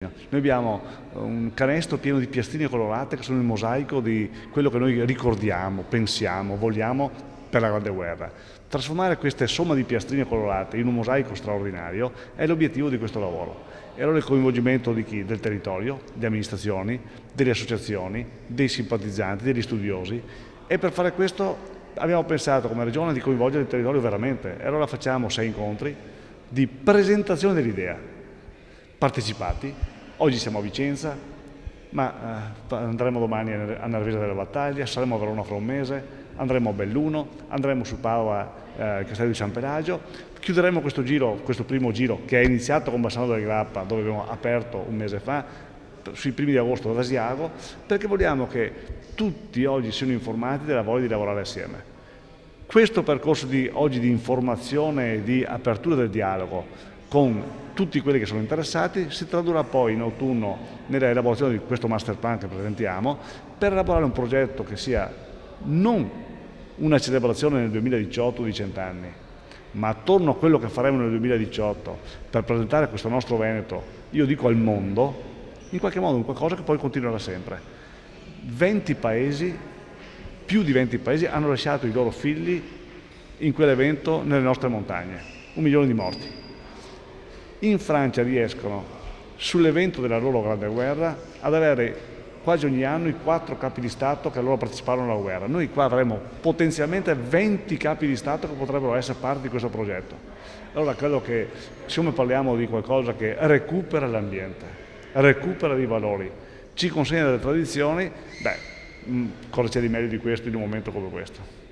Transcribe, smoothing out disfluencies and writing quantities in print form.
Noi abbiamo un canestro pieno di piastrine colorate che sono il mosaico di quello che noi ricordiamo, pensiamo, vogliamo per la Grande Guerra. Trasformare queste somma di piastrine colorate in un mosaico straordinario è l'obiettivo di questo lavoro. E allora il coinvolgimento di chi? Del territorio, delle amministrazioni, delle associazioni, dei simpatizzanti, degli studiosi. E per fare questo abbiamo pensato come Regione di coinvolgere il territorio veramente. E allora facciamo 6 incontri di presentazione dell'idea partecipati. Oggi siamo a Vicenza, ma andremo domani a Nervesa della Battaglia, saremo a Verona fra un mese, andremo a Belluno, andremo su Padova, Castello di San Pelagio, chiuderemo questo primo giro che è iniziato con Bassano del Grappa, dove abbiamo aperto un mese fa, sui primi di agosto ad Asiago, perché vogliamo che tutti oggi siano informati della voglia di lavorare assieme. Questo percorso di oggi di informazione e di apertura del dialogo con tutti quelli che sono interessati si tradurrà poi in autunno nella elaborazione di questo master plan che presentiamo per elaborare un progetto che sia non una celebrazione nel 2018 di 100 anni, ma attorno a quello che faremo nel 2018 per presentare questo nostro Veneto, io dico al mondo, in qualche modo un qualcosa che poi continuerà sempre. 20 paesi, più di 20 paesi hanno lasciato i loro figli in quell'evento nelle nostre montagne, 1 milione di morti. In Francia riescono, sull'evento della loro Grande Guerra, ad avere quasi ogni anno i 4 capi di Stato che allora parteciparono alla guerra. Noi qua avremo potenzialmente 20 capi di Stato che potrebbero essere parte di questo progetto. Allora credo che, siccome parliamo di qualcosa che recupera l'ambiente, recupera i valori, ci consegna delle tradizioni, cosa c'è di meglio di questo in un momento come questo?